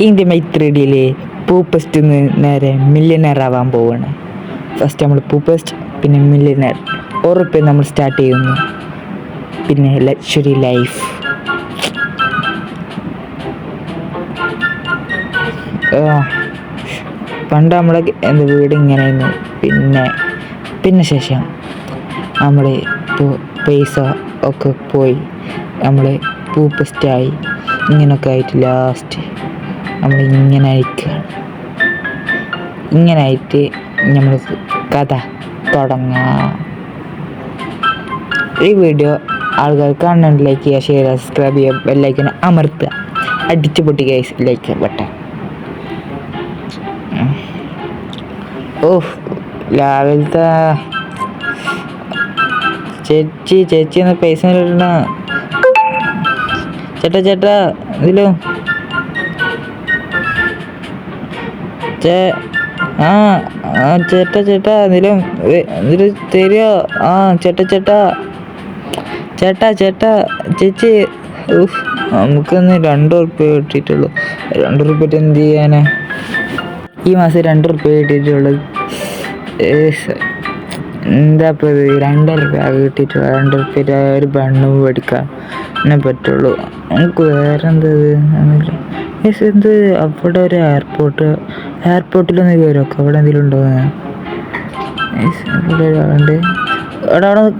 India മൈത്രിയിലെ പൂപ്പസ്റ്റ് നേരെ millionaire ആവാൻ പോവാണ്. ഫസ്റ്റ് നമ്മൾ പൂപ്പസ്റ്റ്, പിന്നെ മില്യനർ. ഉറപ്പ് നമ്മൾ സ്റ്റാർട്ട് ചെയ്യുന്നു. പിന്നെ ലക്ഷറി ലൈഫ്. പണ്ട് നമ്മളെ വീട് ഇങ്ങനെയായിരുന്നു. പിന്നെ ശേഷം നമ്മൾ പൈസ ഒക്കെ പോയി നമ്മൾ പൂപ്പസ്റ്റായി. ഇങ്ങനൊക്കെ ആയിട്ട് ലാസ്റ്റ് നമ്മൾ ഇങ്ങനായിട്ട് നമ്മൾ കഥ തുടങ്ങാം. ഈ വീഡിയോ ആൾക്കാർ കാണുന്നുണ്ട്, ലൈക്ക് ചെയ്യുക, ഷെയർ ചെയ്യുക, സബ്സ്ക്രൈബ് ചെയ്യുക, ബെല്ലൈക്കൺ അമർത്തുക, അടിച്ചു പൊട്ടി ഗൈസ് ലൈക്ക് ബട്ടൺ. രാവിലത്തെ ചേച്ചി എന്ന പൈസ ഇടണ ചേട്ടാ ഇതിലും ചേട്ടാ ഇതിലും തരുമോ? ചേട്ടാ ചേച്ചി. നമുക്കൊന്ന് 2 ഉറുപ്പ്യ കിട്ടിയിട്ടുള്ളൂ. 2 ഉറുപ്പ്യ എന്ത് ചെയ്യാനാ? ഈ മാസം 2 ഉറുപ്പ്യ കിട്ടിയിട്ടുള്ളൂ. എന്താ ഇപ്പോൾ ഇത്? 2 ഉറുപ്പ്യ കിട്ടിയിട്ടുള്ളൂ. 2 ഉറുപ്പ്യ ഒരു ബണ്ണ് മേടിക്കാൻ എന്നെ പറ്റുള്ളൂ. നമുക്ക് വേറെ എന്താ എന്ത് അവിടെ ഒരു എയർപോർട്ടിലൊന്ന് കയറൊക്കെ. അവിടെ എന്തെങ്കിലും ഉണ്ടോ? അവിടെ ഒരാളുണ്ട്.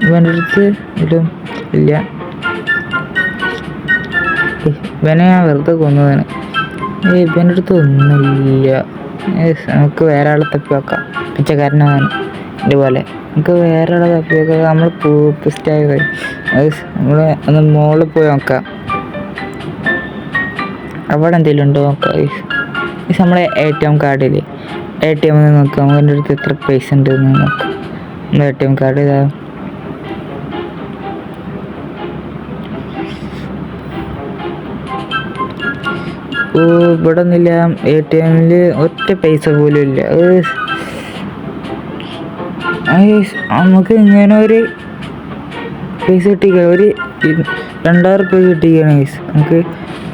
ഇവൻ്റെ അടുത്ത് ഇല്ല. ഇവനെ ഞാൻ വെറുതെ കൊന്നതാണ്. ഇവൻ്റെ അടുത്ത് ഒന്നുമില്ല. നമുക്ക് വേറെ ആളെ തപ്പി വെക്കാം. പിച്ചക്കാരനാണ് ഇതുപോലെ. നമുക്ക് വേറെ ആളെ തപ്പി വെക്കാം. നമ്മൾ പൂപ്പസ്റ്റായി നമ്മൾ ഒന്ന് മുകളിൽ പോയി നോക്കാം. അവിടെ എന്തെങ്കിലും ഉണ്ടോ നോക്കാം. നമ്മളെ ATM കാർഡില്ലേ, ATM നോക്കാം. അവൻ്റെ അടുത്ത് എത്ര പൈസ ഉണ്ടെന്ന് നോക്കാം. ATM കാർഡ് ഇതാ. ഇവിടെ ഒന്നുമില്ല. ATM ഒറ്റ പൈസ പോലും ഇല്ല. നമുക്ക് ഇങ്ങനെ ഒരു പൈസ കിട്ടിക്കുക, ഒരു 2000 ഉറുപ്പ്യ കിട്ടിക്കുകയാണ് ഗൈസ്. നമുക്ക്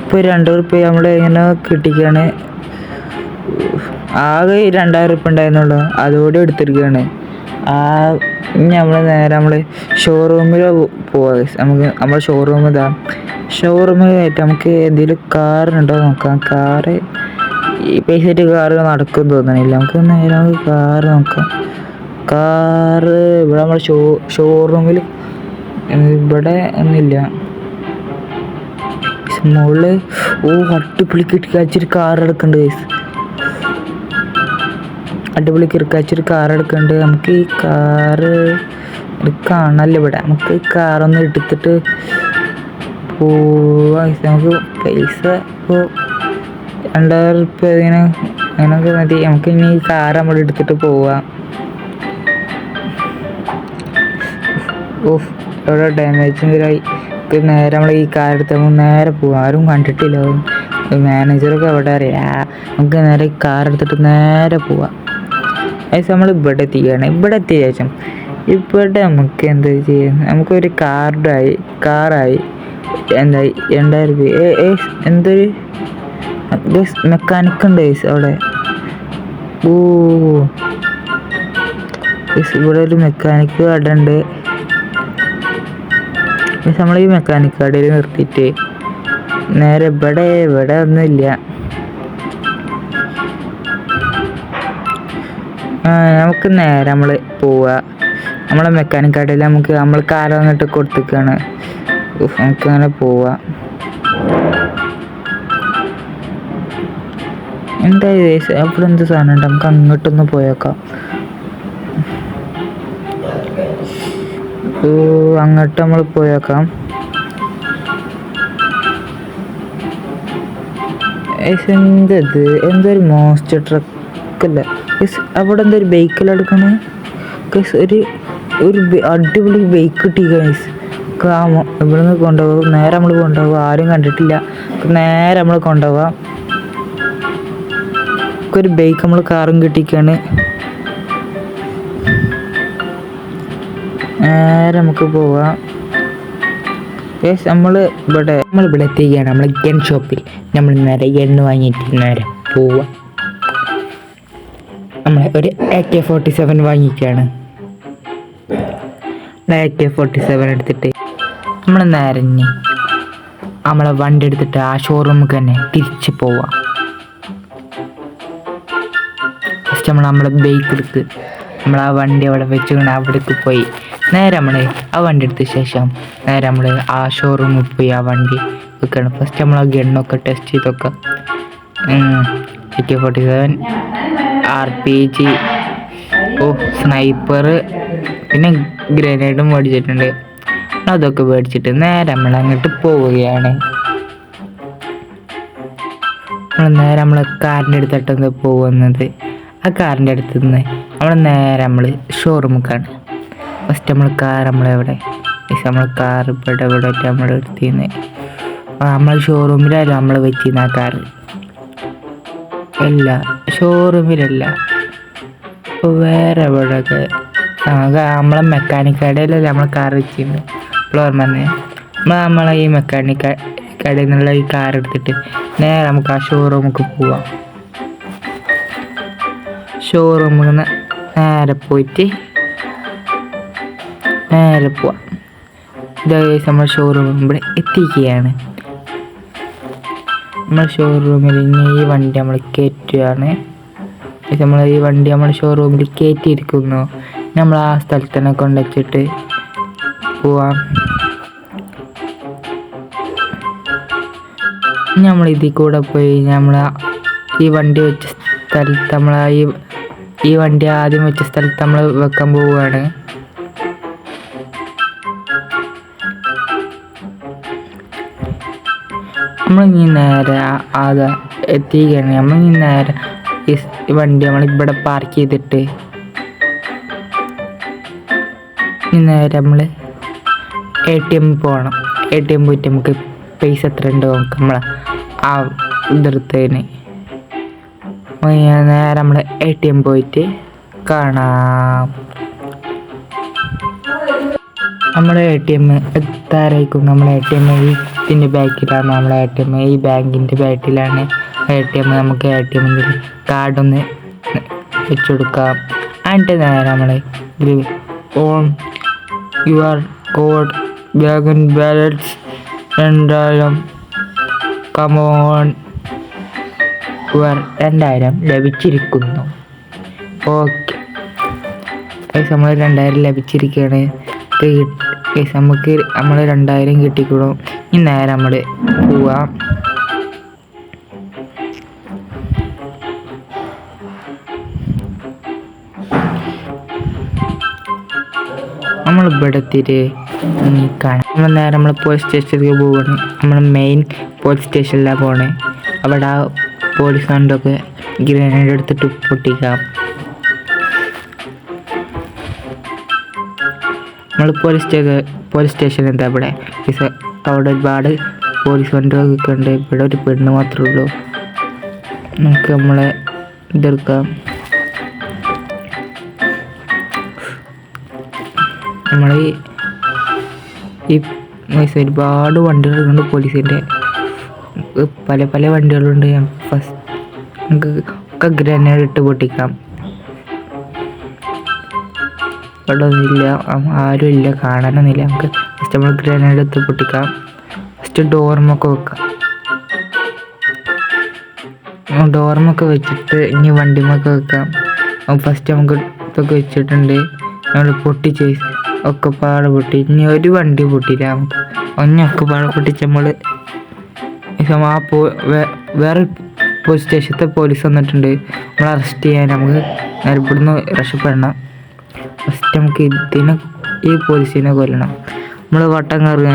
ഇപ്പോൾ 2 ഉറുപ്പ്യ നമ്മുടെ ഇങ്ങനെ കിട്ടിക്കുകയാണ്. ആകെ 2000 ഉറുപ്പ്യ ഉണ്ടായിരുന്നുള്ളൂ, അതോടെ എടുത്തിരിക്കുകയാണ്. നമ്മൾ ഷോറൂമിൽ പോവാ ഗൈസ്. നമ്മുടെ ഷോറൂമിലായിട്ട് നമുക്ക് എന്തെങ്കിലും കാറിനുണ്ടോ നോക്കാം. ഈ പൈസ ആയിട്ട് കാറ് നടക്കും തോന്നണില്ല. നമുക്ക് കാറ് നോക്കാം. ഇവിടെ നമ്മുടെ ഷോറൂമിൽ ഇവിടെ ഒന്നുമില്ല. മുകളിൽ അടിപൊളി കിടക്കാച്ചൊരു കാർ എടുക്കുന്നുണ്ട് ഗൈസ്. നമുക്ക് ഈ കാറ് കാണാനല്ലോ ഇവിടെ. നമുക്ക് ഈ കാറൊന്ന് എടുത്തിട്ട് പോവാ. നമുക്ക് പൈസ ഇപ്പോൾ 2000 ഉറുപ്പ്യ അങ്ങനെയൊക്കെ മതി. നമുക്ക് ഇനി ഈ കാറ് നമ്മൾ എടുത്തിട്ട് പോവാം. എവിടെ ഡാമേജ് എന്തെങ്കിലായി നേരെ നമ്മൾ ഈ കാർ എടുത്ത് നേരെ പോവാം. ആരും കണ്ടിട്ടില്ല. മാനേജറൊക്കെ എവിടെ അറിയാം. നമുക്ക് നേരെ ഈ കാർ എടുത്തിട്ട് നേരെ പോവാം. നമ്മൾ ഇവിടെ എത്തിക്കുകയാണ്. ഇവിടെ എത്തിയ ശേഷം ഇവിടെ നമുക്ക് എന്താ ചെയ്യാം. നമുക്കൊരു കാറായി എന്തായി 2000 രൂപ. എന്തൊരു മെക്കാനിക് ഉണ്ട് അവിടെ. ഇവിടെ ഒരു മെക്കാനിക് കട ഉണ്ട്. നമ്മൾ ഈ മെക്കാനിക് കടയിൽ നിർത്തിയിട്ട് നേരെ ഇവിടെ ഒന്നുമില്ല. നമുക്ക് നേരെ നമ്മൾ പോവുക. നമ്മളെ മെക്കാനിക് കടയിൽ നമ്മൾ കാർ വന്നിട്ട് കൊടുത്തിക്കാണ്. നമുക്കങ്ങനെ പോവാം. എന്തായാലും അവിടെ എന്ത് സാധനം ഉണ്ട്? നമുക്ക് അങ്ങോട്ടൊന്ന് പോയേക്കാം. അങ്ങോട്ട് നമ്മൾ പോയേക്കാം. എന്തൊരു മോസ്റ്റർ ട്രക്കല്ല. അവിടെ എന്തൊരു ബൈക്കിൽ എടുക്കണേ. ഒരു അടിപൊളി ബൈക്ക് കിട്ടി ഗൈസ്. ഇവിടെ നിന്ന് കൊണ്ടുപോകും. നേരെ നമ്മൾ കൊണ്ടുപോകുക. ആരും കണ്ടിട്ടില്ല. നേരെ നമ്മൾ കൊണ്ടുപോകാം. ഒരു ബൈക്ക് നമ്മൾ കാറും കിട്ടിക്കാണ്. നേരെ നമുക്ക് പോവാം. നമ്മളിവിടെ എത്തിക്കുകയാണ് നമ്മൾ ഗൺ ഷോപ്പിൽ. നമ്മൾ നേരെ ഗണ്ണ് വാങ്ങിയിട്ട് നേരെ പോവുക. നമ്മൾ ഒരു AK-47 വാങ്ങിക്കുകയാണ്. AK-47 എടുത്തിട്ട് നമ്മൾ നേരെ നമ്മളെ വണ്ടി എടുത്തിട്ട് ആ ഷോറൂമിൽ തന്നെ തിരിച്ച് പോവാം. ഫസ്റ്റ് നമ്മളെ ബൈക്ക് എടുത്ത് നമ്മൾ ആ വണ്ടി അവിടെ വെച്ചുകൊണ്ട് അവിടേക്ക് പോയി നേരെ നമ്മൾ ആ വണ്ടി എടുത്ത ശേഷം നേരെ നമ്മൾ ആ ഷോറൂമിൽ പോയി ആ വണ്ടി വെക്കണം. ഫസ്റ്റ് നമ്മൾ ആ ഗണ്ണൊക്കെ ടെസ്റ്റ് ചെയ്തൊക്കെ AK-47 RPG സ്നൈപ്പർ പിന്നെ ഗ്രനേഡും മേടിച്ചിട്ടുണ്ട്. അതൊക്കെ മേടിച്ചിട്ട് നേരെ നമ്മൾ അങ്ങോട്ട് പോവുകയാണ്. നേരെ നമ്മൾ കാറിൻ്റെ അടുത്തിട്ടാണ് പോകുന്നത്. ആ കാറിൻ്റെ അടുത്ത് നിന്ന് നേരെ നമ്മൾ ഷോറൂമിലേക്കാണ്. ഫസ്റ്റ് നമ്മൾ കാർ നമ്മളെവിടെ നമ്മൾ കാർ ഇവിടെ നമ്മൾ എടുത്തിന്ന് നമ്മൾ ഷോറൂമിലല്ല നമ്മൾ വെച്ചിരുന്ന ആ കാറ്. അല്ല, ഷോറൂമിലല്ല, ഇപ്പോൾ വേറെ എവിടെയൊക്കെ നമ്മളെ മെക്കാനിക് കടയിലല്ല നമ്മൾ കാർ വെച്ചിരുന്നത്. ഇപ്പോൾ ഓർമ്മ തന്നെ നമ്മളെ ഈ മെക്കാനിക് കടയിൽ നിന്നുള്ള ഈ കാർ എടുത്തിട്ട് നേരെ നമുക്ക് ആ ഷോറൂമിലേക്ക് പോവാം. ഷോറൂമിൽ നിന്ന് നേരെ പോയിട്ട് നേരെ പോവാം. ഇതായി നമ്മൾ ഷോറൂമിൽ ഇവിടെ എത്തിക്കുകയാണ്. നമ്മൾ ഷോറൂമിൽ ഇനി ഈ വണ്ടി നമ്മൾ കയറ്റുകയാണ്. നമ്മൾ ഈ വണ്ടി നമ്മൾ ഷോറൂമിൽ കയറ്റിയിരിക്കുന്നു. നമ്മൾ ആ സ്ഥലത്ത് തന്നെ കൊണ്ടുവച്ചിട്ട് പോവാം. നമ്മൾ ഇതിൽ കൂടെ പോയി നമ്മൾ ഈ വണ്ടി വെച്ച സ്ഥലത്ത് നമ്മൾ ഈ വണ്ടി ആദ്യം വെച്ച സ്ഥലത്ത് നമ്മൾ വെക്കാൻ പോവുകയാണ്. നമ്മളിനി നേരെ എത്തിക്കുകയാണ്. നമ്മളിനി നേരെ ഈ വണ്ടി നമ്മളിവിടെ പാർക്ക് ചെയ്തിട്ട് നേരെ നമ്മൾ ATM പോകണം. ATM പോയിട്ട് നമുക്ക് പൈസ എത്ര ഉണ്ട് നോക്കാം. നമ്മൾ ആ ഇതെടുത്തതിന് നേരെ നമ്മൾ ATM പോയിട്ട് കാണാം. നമ്മുടെ ATM എത്താറായിരിക്കും. നമ്മളെ ATM ഇതിൻ്റെ ബാക്കിലാണ്. നമ്മളെ ATM ഈ ബാങ്കിൻ്റെ ബാക്കിലാണ് ATM. നമുക്ക് ATMൻ്റെ കാർഡൊന്ന് വെച്ച് കൊടുക്കാം. എന്നിട്ട് നേരെ നമ്മൾ ഇതിൽ on your code bank balance 2000 come on 2000 ലഭിച്ചിരിക്കുന്നു. ഓക്കെ, നമ്മൾ 2000 ലഭിച്ചിരിക്കുകയാണ്. നമുക്ക് നമ്മൾ 2000 കിട്ടിക്കണം. ഇനി നേരെ നമ്മൾ പോവാം. നമ്മളിവിടെ എത്തിയിട്ട് കാണാം. നമ്മൾ നേരെ നമ്മൾ പോലീസ് സ്റ്റേഷനിലേക്ക് പോവുകയാണ്. നമ്മൾ മെയിൻ പോലീസ് സ്റ്റേഷനിലാണ് പോകണേ. അവിടെ ആ പോലീസ് കണ്ടൊക്കെ ഗ്രനേഡ് എടുത്തിട്ട് പൊട്ടിക്കാം. നമ്മൾ പോലീസ് സ്റ്റേഷൻ എന്താ ഇവിടെ അവിടെ ഒരുപാട് പോലീസ് വണ്ടികളൊക്കെ ഉണ്ട്. ഇവിടെ ഒരു പെണ്ണ് മാത്രമേ ഉള്ളൂ. നമുക്ക് നമ്മളെ ഇതെടുക്കാം. നമ്മൾ ഈ ഒരുപാട് വണ്ടികളുണ്ട് പോലീസിൻ്റെ. പല പല വണ്ടികളുണ്ട്. ഫസ്റ്റ് നമുക്ക് ഒക്കെ ഗ്രനേഡ് ഇട്ട് പൊട്ടിക്കാം. ഇവിടെ ഒന്നുമില്ല, ആരും ഇല്ല, കാണാനൊന്നുമില്ല. നമുക്ക് ഫസ്റ്റ് നമ്മൾ ഗ്രനേഡ് എടുത്ത് പൊട്ടിക്കാം. ഫസ്റ്റ് ഡോർമൊക്കെ വെക്കാം. ഡോർമൊക്കെ വെച്ചിട്ട് ഇനി വണ്ടിമൊക്കെ വെക്കാം. ഫസ്റ്റ് നമുക്ക് ഇതൊക്കെ വെച്ചിട്ടുണ്ട്. നമ്മൾ പൊട്ടിച്ച് ഒക്കെ പാടെ പൊട്ടി. ഇനി ഒരു വണ്ടി പൊട്ടിയില്ല. നമുക്ക് ഒന്നൊക്കെ പാടെ പൊട്ടിച്ച് നമ്മൾ വേറെ പോലീസ് സ്റ്റേഷനത്തെ പോലീസ് വന്നിട്ടുണ്ട്. നമ്മൾ അറസ്റ്റ് ചെയ്യാൻ നമുക്ക് ഇവിടുന്ന് രക്ഷപ്പെടണം. ഫസ്റ്റ് നമുക്ക് ഈ പോലീസിനെ കൊല്ലണം. നമ്മൾ വട്ടം കയറുക.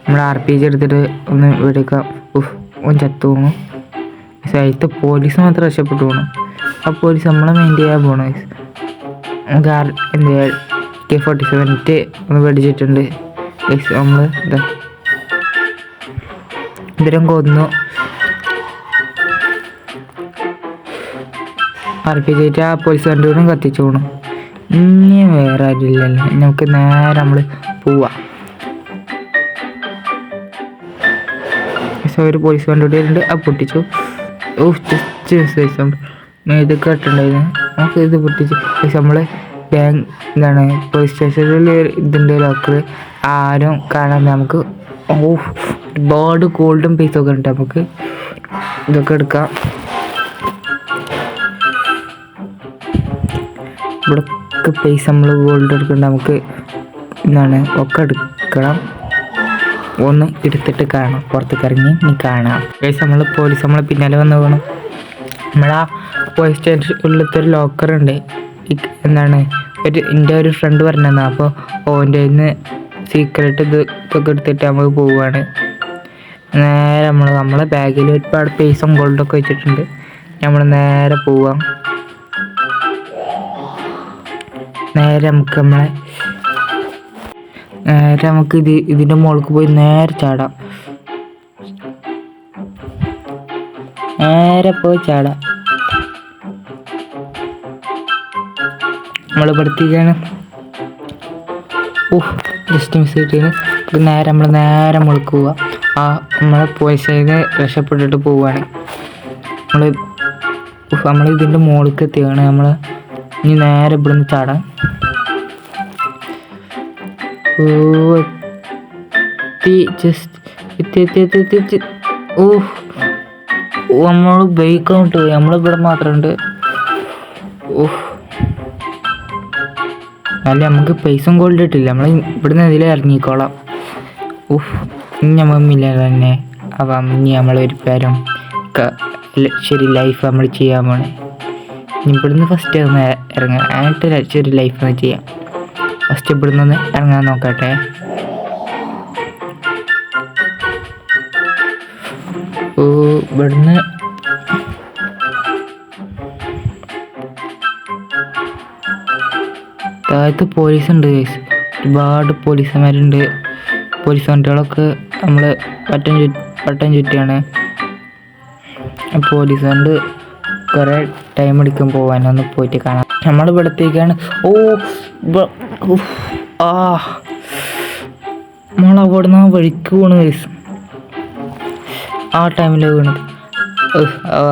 നമ്മൾ RPG എടുത്തിട്ട് ഒന്ന് എടുക്കാം. ഒന്ന് ചത്തു പോകണം. അതിലത്തെ പോലീസ് മാത്രം രക്ഷപ്പെട്ടു പോകണം. ആ പോലീസ് നമ്മളെ മെയിൻ ചെയ്യാൻ പോകണം. നമുക്ക് AK-47 ഒന്ന് മേടിച്ചിട്ടുണ്ട്. നമ്മൾ ഇവരും കൊന്നു. RPG ആ പോലീസ് വണ്ടിയോടും കത്തിച്ചു പോകണം. ഇനി വേറെ ആരില്ലല്ലോ, നമുക്ക് നേരെ നമ്മൾ പോവാം. ഒരു പോലീസ് കണ്ടുപിടിച്ചിട്ടുണ്ട്, ആ പൊട്ടിച്ചു. ഇത് കേട്ടിട്ടുണ്ടായിരുന്നു. നമുക്ക് ഇത് പൊട്ടിച്ചു. നമ്മൾ ബാങ്ക് എന്താണ് പോലീസ് സ്റ്റേഷനിൽ ഇതിൻ്റെ ലോക്കർ ആരും കാണാതെ നമുക്ക് ഒരുപാട് ഗോൾഡും പൈസൊക്കെ ഉണ്ട്. നമുക്ക് ഇതൊക്കെ എടുക്കാം. ഇവിടെയൊക്കെ പൈസ നമ്മൾ ഗോൾഡ് എടുക്കണ്ട. നമുക്ക് എന്താണ് ഒക്കെ എടുക്കണം. ഒന്ന് എടുത്തിട്ട് കാണാം, പുറത്തേക്ക് ഇറങ്ങി നീ കാണാം. പൈസ പോലീസ് നമ്മളെ പിന്നാലെ വന്ന് പോകണം. നമ്മളാ പോലീസ് സ്റ്റേഷനിലത്തെ ഒരു ലോക്കറുണ്ട്. എന്താണ് എൻ്റെ ഒരു ഫ്രണ്ട് പറഞ്ഞു തന്നാ. അപ്പോൾ ഓൻ്റെ നിന്ന് സീക്രട്ട് ഇതൊക്കെ എടുത്തിട്ട് നമ്മൾ പോവുകയാണ്. നേരെ നമ്മളെ ബാഗിൽ ഒരുപാട് പൈസയും ഗോൾഡൊക്കെ വെച്ചിട്ടുണ്ട്. നമ്മൾ നേരെ പോവാം. നേരെ നമുക്ക് ഇതിൻ്റെ മുകളിലേക്ക് പോയി നേരെ ചാടാം. നേരെ പോയി ചാടാം. നമ്മൾ പഠിപ്പിക്കാണ്. Just miss കിട്ടിയാണ്. നേരെ മുകളിലേക്ക് പോവുക. നമ്മളെ പോലീസിൽ നിന്ന് രക്ഷപ്പെട്ടിട്ട് പോവുകയാണ്. നമ്മൾ ഇതിൻ്റെ മുകളിലേക്ക് എത്തിയാണ്. ഇനി നേരെ ഇവിടുന്ന് ചാടാം. നമ്മൾ ബൈക്കോട്ട് പോയി. നമ്മളിവിടെ മാത്രമുണ്ട്. അല്ല, നമുക്ക് പൈസയും ഗോൾഡ് ഇട്ടില്ല. നമ്മൾ ഇവിടുന്ന് ഇതിലേ ഇറങ്ങിക്കോളാം. ഇനി നമ്മമില്ല തന്നെ. അപ്പം ഇനി നമ്മളൊരു പേരും ശരി ലൈഫ് നമ്മൾ ചെയ്യാൻ പോണേ. ഇവിടുന്ന് ഫസ്റ്റ് ഒന്ന് ഇറങ്ങാം, എന്നിട്ട് ശരി ലൈഫ് ഒന്ന് ചെയ്യാം. ഫസ്റ്റ് ഇവിടുന്ന് ഒന്ന് ഇറങ്ങാൻ നോക്കട്ടെ. ഇവിടുന്ന് താഴത്ത് പോലീസ് ഉണ്ട്. ഒരുപാട് പോലീസുമാരുണ്ട്. പോലീസ് വണ്ടികളൊക്കെ നമ്മൾ വട്ടം ചുറ്റിയാണ്. പോലീസ് കൊണ്ട് കുറേ ടൈം എടുക്കും പോകാനൊന്ന് പോയിട്ട് കാണാം. നമ്മൾ ഇവിടത്തേക്കാണ്. നമ്മൾ അവിടുന്ന് ആ വഴിക്ക് വീണ് കേസ്. ആ ടൈമിൽ വീണത്.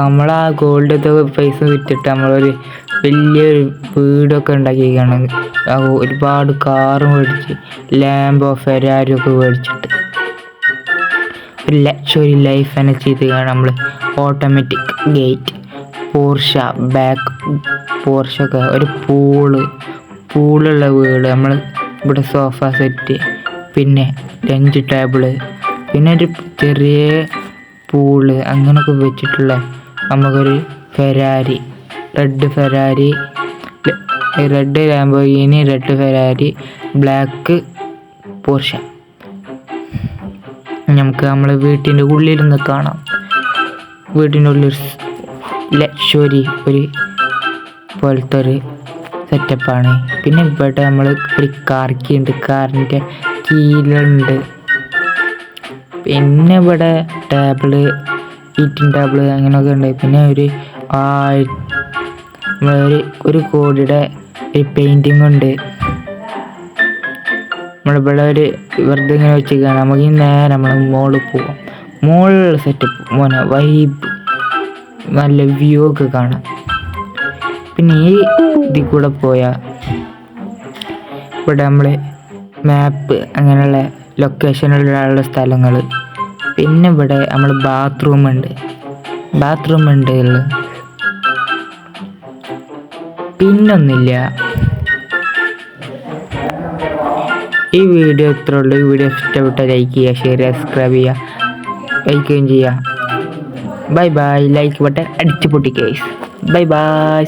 നമ്മളാ ഗോൾഡത്തെ പൈസ വിറ്റിട്ട് നമ്മളൊരു വലിയൊരു വീടൊക്കെ ഉണ്ടാക്കിയിരിക്കുകയാണ്. ഒരുപാട് കാറ് മേടിച്ച്, ലാംബോ ഫെരാരി ഒക്കെ മേടിച്ചിട്ട് ഒരു ലക്ഷറി ലൈഫ് തന്നെ ചെയ്തുകയാണ് നമ്മൾ. ഓട്ടോമാറ്റിക് ഗേറ്റ്, പോർഷ ബാക്ക്, പോർഷൊക്കെ ഒരു പൂളുള്ള വീട്. നമ്മൾ ഇവിടെ സോഫ സെറ്റ്, പിന്നെ ലഞ്ച് ടേബിള്, പിന്നെ ഒരു ചെറിയ പൂള് അങ്ങനെയൊക്കെ വെച്ചിട്ടുള്ള നമുക്കൊരു Ferrari, red Lamborghini, red Ferrari, black Porsche. നമുക്ക് നമ്മളെ വീട്ടിൻ്റെ ഉള്ളിൽ നിന്ന് കാണാം. വീട്ടിൻ്റെ ഉള്ളിൽ ലക്ഷറി ഒരു പോലത്തെ ഒരു സെറ്റപ്പാണ്. പിന്നെ ഇവിടെ നമ്മൾ ഒരു കാർക്കിയുണ്ട്, കാറിൻ്റെ കീലുണ്ട്. പിന്നെ ഇവിടെ ടേബിള്, ഈറ്റിംഗ് ടേബിള് അങ്ങനെയൊക്കെ ഉണ്ട്. പിന്നെ ഒരു കോടിയുടെ ഒരു പെയിൻറ്റിങ് ഉണ്ട്. നമ്മളിവിടെ ഒരു വെറുതെ ഇങ്ങനെ വെച്ചിരിക്കുകയാണ്. നമുക്ക് നേരെ നമ്മൾ മോളിൽ പോവാം. മോളിലുള്ള സെറ്റപ്പ് മോനെ വൈബ്, നല്ല വ്യൂ ഒക്കെ കാണാം. പിന്നെ ഈ ഇതിൽ കൂടെ പോയാൽ ഇവിടെ നമ്മൾ മാപ്പ് അങ്ങനെയുള്ള ലൊക്കേഷനിലുള്ള സ്ഥലങ്ങൾ. പിന്നെ ഇവിടെ നമ്മൾ ബാത്റൂം ഉണ്ട് പിന്നൊന്നുമില്ല. ഈ വീഡിയോ ഇത്രേ ഉള്ളൂ. ഈ വീഡിയോ ഇഷ്ടപ്പെട്ടാൽ ലൈക്ക് ചെയ്യുക, ഷെയർ ചെയ്യുക, സബ്സ്ക്രൈബ് ചെയ്യുക, ലൈക്കുകയും ചെയ്യുക. Bye bye. ലൈക്ക് ബട്ടൺ അടിച്ചു പൊട്ടിക്കേസ്. Bye bye.